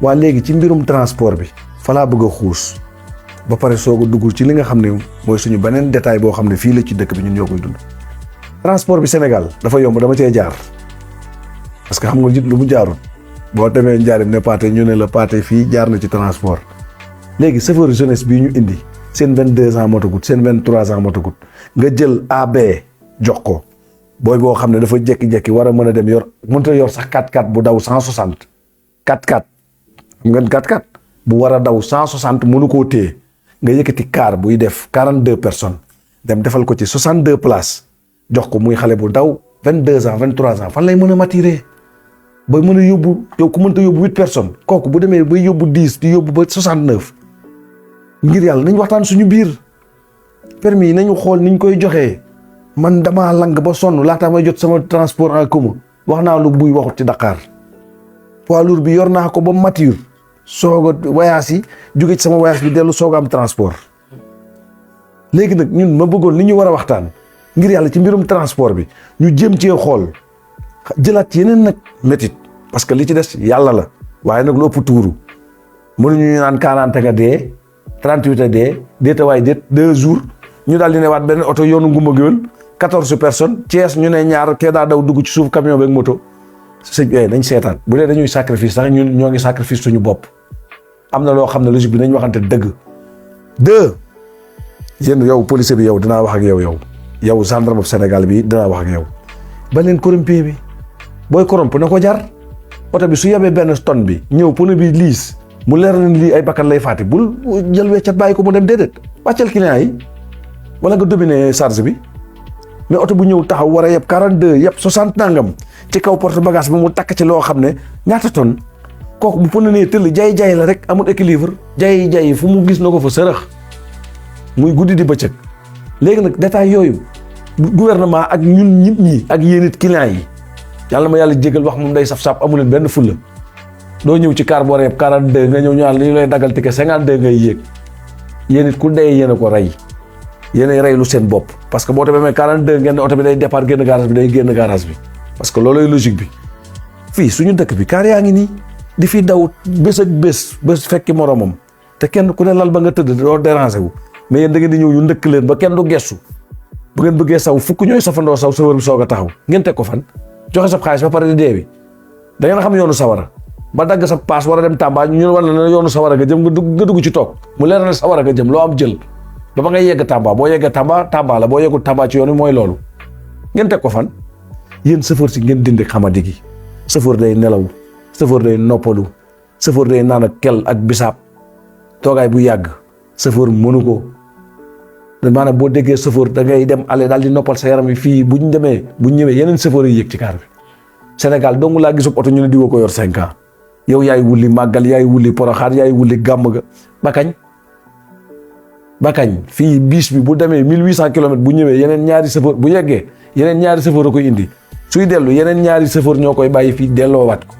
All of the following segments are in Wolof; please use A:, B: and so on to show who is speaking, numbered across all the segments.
A: waa léegi ci mbirum transport bi fa laa bëgg a xuus ba pare soog a dugg ci li nga xam ne mooy suñu beneen détail boo xam ne fii la ci dëkk bi ñun ñoo koy dund. transport bi Sénégal dafa yomb dama cee jaar parce que xam nga nit lu mu jaarul boo demee njaarim ne Pathé ñu ne la Pathé fii jaar na ci transport léegi chauffeur jeunesse bii ñu indi seen 22 ans motagut seen 23 ans motagut nga jël AB jox ko booy boo xam ne dafa jékki-jékki war a mën a dem yor mënut a yor sax 4x4 bu daw 160 4x4 xam ngeen 4x4 bu war a daw 160 mënu koo téye nga yëkkati car buy def 42 personnes dem defal ko ci 62 places jox ko muy xale bu daw 22 ans 23 ans fan lay mën a maturé ba mën a yóbbu yow ku mënta yóbbu 8 personnes kooku bu demee bay yóbbu 10 di yóbbu ba 69 ngir yàlla nañ waxtaan suñu biir permis yi nañu xool niñ koy joxee. man damaa lang ba sonn laataa may jot sama transport en commun wax naa lu buy waxut ci Dakar poids lourd bi yor naa ko ba mature soog a voyage yi jóge ci sama voyage bi dellu soog a am transport léegi nag ñun ma bëggoon li ñu war a waxtaan ngir yàlla ci mbirum transport bi ñu jëm cee xool jëlaat yeneen nag métit parce que li ci des yàlla la waaye nag lu ëpp tuuru mënuñu ñu naan 40 nga dee 38 a dee déetawaay déet 2 jours ñu daal di ne waat benn oto yoonu ngumba géwél 14 personnes Thiès ñu ne ñaar kee daa daw dugg ci suuf camion beeg moto sëñ bi nañ seetaan bu dee dañuy sacrifice sax ñun ñoo ngi sacrifice suñu bopp am na loo xam ne logique bi nañ waxante dëgg. 2 yéen yow policier bi yow dinaa wax ak yow gendarme bu Sénégal bi dinaa wax ak yow ba leen corrompu bi booy corrompu na ko jar oto bi su yebee benn tonne bi ñëw pneu bi liis mu leer na lii ay bakkan lay faati bul jël weccat bàyyi ko mu dem déedéet wàccal client yi wala nga dominer charge bi. mais oto bu ñëw taxaw war a yeb 42 yeb 60 nangam ci kaw porte bagage bi mu takk ci loo xam ne ñaata tonne kooku bu pneu nee tëll jaay la rek amul équilibre jaay fu mu gis na ko fa sërëx muy guddi di bëccëg. léegi nag détail yooyu gouvernement ak ñun nit ñi ak yéen it client yi yàlla ma yàlla jégal wax moom day saf-saf amu leen benn fulla doo ñëw ci car bu war a yeb 42 nga ñëw ñu naan li lay dagal ticket 52 ngay yéeg yéen it ku dee yéen a ko rey. yéenay reylu seen bopp parce que boo demee 42 ngeen ne oto bi day départ génn garage bi day génn garage bi parce que loolooy logique bi fii suñu dëkk bi car yaa ngi nii di fi daw bés ak bés fekki moromam te kenn ku ne lal ba nga tëdd doo déranger wu mais yéen da ngeen di ñëw yu ndëkk leen ba kenn du gestu bu ngeen bëggee saw fukk ñooy safandoo saw sawar bi soog a taxaw ngeen teg ko fan joxe sa xaalis ba pare di deewi da ngeen xam yoonu sawara ba dagg sa paas war a dem Tamba ñu war na yoonu sawara nga jëm nga dugg ci toog mu leer na sawara nga jëm loo am jël ba ngay yegg Tamba boo yeggee Tamba la boo yeggul Tamba ci yoon wi mooy loolu ngeen teg ko fan yéen chauffeur si ngeen dindi xamadi gi chauffeur day nelaw chauffeur day noppalu chauffeur day naan ak kel ak bisaab toogaay bu yàgg chauffeur mënu ko maanaam boo déggee chauffeur da ngay dem ale daal di noppal sa yaram yi fii bu ñëwee yeneen chauffeur yi yéeg ci car bi Sénégal dong laa gisub oto ñu ne diwoo ko yor 5 ans yow yaay wulli màggal yaay wulli poroxaar yaay wulli gàmm ga ba kañ fii bis bi bu demee 1800 kilomètres bu ñëwee yeneen ñaari chauffeur bu yeggee yeneen ñaari chauffeur a koy indi suy dellu yeneen ñaari chauffeur ñoo koy bàyyi fii delloowaat ko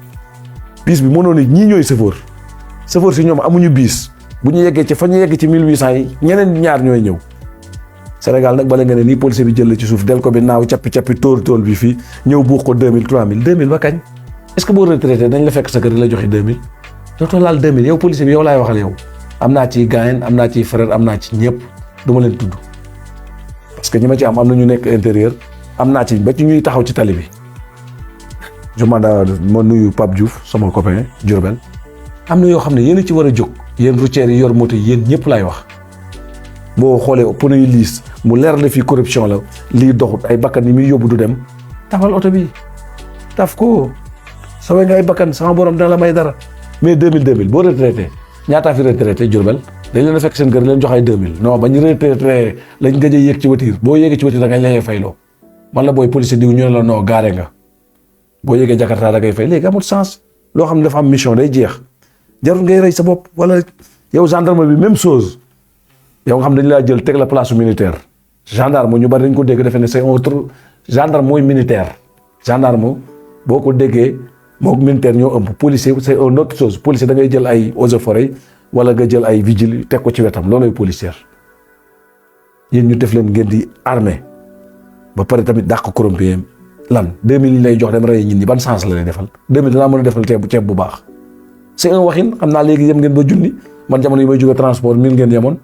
A: bis bi mënoon ni ñii ñooy chauffeur si ñoom amuñu bis bu ñu yeggee ci fa ñu yegg ci 1800 yi ñeneen ñaar ñooy ñëw Sénégal nag bala nga ne nii policier bi jël la ci suuf del ko bi naaw cappi tóor bi fii ñëw buux ko 2000 3000 ba kañ est-ce que boo retraité dañ la fekk sa kër la joxe 2000 dootoo laal 2000 yow policier bi yow laay waxal yow am naa ci gaayen am naa ci frère am naa ci ñëpp du ma leen tudd parce que ñi ma ci am na ñu nekk intérieur am naa ci ba ci ñuy taxaw ci tali bi je ma nuyu Pape Diouf sama copain Diourbel am na yoo xam ne yéen a ci war a jóg yéen routiers yi yor moto yéen ñëpp laay wax boo xoolee pneu yi liis mu leer la fii corruption la lii doxut ay bakkan yi muy yóbbu du dem tafal oto bi taf ko sa we nga ay bakkan sama borom dina la may dara mais 2000 boo retraité ñaataa fi retraité Diourbel dañ leen a fekk seen kër leen jox ay 2000 non ba ñu retraité lañ gëj a yéeg ci voiture boo yéegee ci voiture da ngay lay fayloo man la booy policier diw ñu ne la non gaare nga boo yéegee Jakarta da ngay fay léegi amul sens loo xam ne dafa am mission day jeex jarul ngay rey sa bopp wala yow gendarme bi même chose yow nga xam dañ laa jël teg la place militaire gendarme ñu bari dañ ko dégg defe ne c'est un autre gendarme mooy militaire gendarme boo ko déggee moom militaire ñoo ëmb policier c'est une autre chose policier da ngay jël ay eaux et forêt wala nga jël ay vigile teg ko ci wetam loolooy policier yéen ñu def leen ngeen di armée ba pare tamit dàq corrompu lan 2000 lay jox dem rey nit ñi ban sens la lay defal 2000 danaa mën a defal ceeb bu baax c'est un waxin xam naa léegi yem ngeen ba junni man jamono yi may jóge transport 1000 ngeen yemoon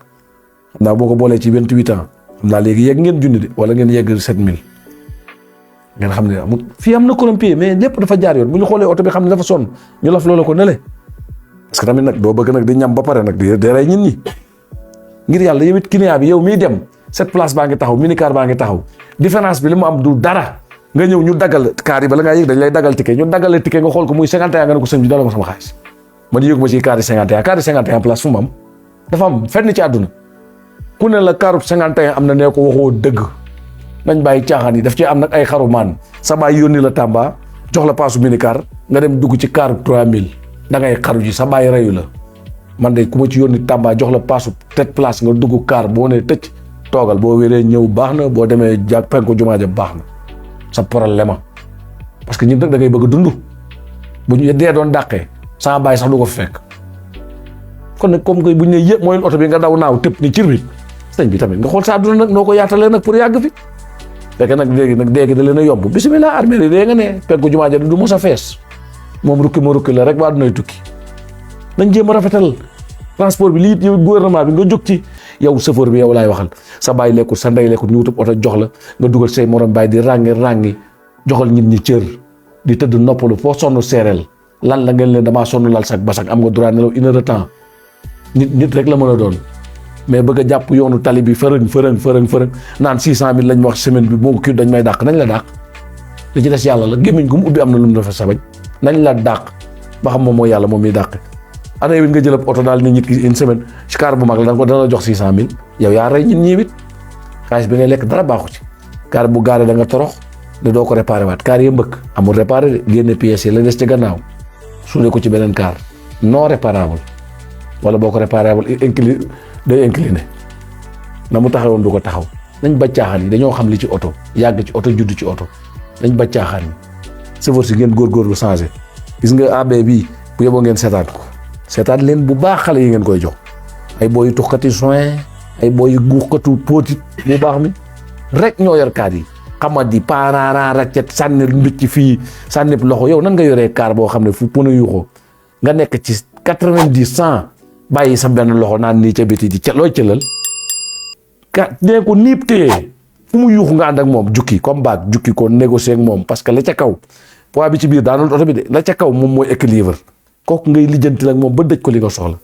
A: xam naa boo ko boolee ci 28 ans xam naa léegi yegg ngeen junni de wala ngeen yegg 7000 ngeen xam ne amul fii am na corrompier mais lépp dafa jaar yoon bu ñu xoolee oto bi xam ne dafa sonn ñu laf loola ko nele parce que tamit nag doo bëgg nag di ñam ba pare nag di rey nit ñi ngir yàlla yow it client bi yow miy dem cette place baa ngi taxaw minicar baa ngi taxaw différence bi li mu am du dara nga ñëw ñu daggal kaar yi bala ngaa yëg dañ lay daggal ticket ñu daggal ticket nga xool ko muy 51 nga ne ko sëñ bi dala ma sama xaalis man yëgu ma ci kaar yi 51 place fu mu am dafa am fenn ci àdduna ku ne la kaarub 51 am na nee ko waxoo dëgg nañ bàyyi caaxaan yi daf ci am nag ay xaru maan sa baay yónni la Tamba jox la paasu minicar nga dem dugg ci kaarub 3000 da ngay xaru ji sa baay reyu la man de ku ma ci yónni Tamba jox la paasu tête place nga dugg kaar boo nee tëcc toogal boo wéree ñëw baax na boo demee jàpp penku jumaa ja baax na sa problème parce que ñun nag da ngay bëgg a dund bu ñu dee doon dàqee sama baay sax du ko fi fekk kon nag comme que bu ñu nee yëpp mooy oto bi nga daw naaw tëb ni cir bi sëñ bi tamit nga xool sa àdduna nag noo ko yaatalee nag pour yàgg fi fekk nag léegi nag dégg da leen a yomb bisimilah armée yi dee nga ne penku jumaa ja du mos a fees moom rukki ma rukki la rek ba àddunay tukki nañ jéem a rafetal transport bi lii yow gouvernement bi nga jóg ci yow chauffeur bi yow laay waxal sa baay lekkut sa ndey lekkut ñu wutub oto jox la nga dugal say morom baay di ràngi joxal nit ñi cër di tëdd noppalu foo sonn seereel lan la ngeen leen damaa sonn lal sak basak am nga droit nelaw 1 heure de temps nit rek la mën a doon mais bëgg a jàpp yoonu tali bi fërëng naan 600000 lañ ma wax semaine bi moo ko kii dañ may dàq nañ la dàq li ci des yàlla la gémmiñ gu mu ubbi am na lu mu dafa sabañ nañ la dàq ba xam moom mooy yàlla moom miy dàq ana yow it nga jël ab oto daal ni nit ki une semaine ci car bu mag la dana la jox 600000 yow yaa rey ñit ñi it xaalis bi ngay lekk dara baaxu ci car bu gaaree da nga torox ne doo ko réparé waat car yi mbëkk amul réparé de génne pièces yi la des ci gannaaw suulee ko ci beneen car non réparable wala boo ko réparable day incliné na mu taxawoon du ko taxaw nañ ba caaxaan yi dañoo xam li ci oto yàgg ci oto judd ci oto nañ ba caaxaan yi chauffeur si ngeen góorgóorlu changé gis nga AB bii bu yeboo ngeen seetaat ko seetaat leen bu baax xale yi ngeen koy jox ay booyu tuxkati soin ay booyu guuxkatu póotit bu baax mi rek ñoo yor kaar yi xamadi paaraara raccet sànni mbicc fii sànni loxo yow nan nga yoree kaar boo xam ne fu pneu yuuxoo nga nekk ci 90 100 bàyyi sa benn loxo naan nii ca biti di ca looy cëlal ka nee ko niib téye fu mu yuuxu nga ànd ak moom jukki comme baag jukki ko négocier ak moom parce que la ca kaw poids bi ci biir daanul oto bi de la ca kaw moom mooy équilibre kooku ngay lijjanti nag moom ba dëj ko li nga soxla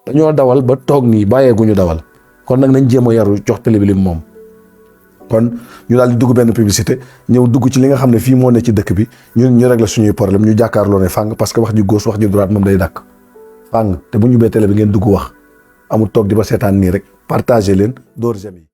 A: dañoo dawal ba toog nii bàyyeeguñu dawal kon nag nañ jéem a yaru jox télé bi lim moom. kon ñu daal di dugg benn publicité ñëw dugg ci li nga xam ne fii moo ne ci dëkk bi ñu régler suñuy problème ñu jàkkaarloo ne fàng parce que wax ji gauche wax ji droite moom day dàkk fàng te bu ñu bee télé bi ngeen dugg wax amul toog di ba seetaan nii rek partager leen door j'aime yi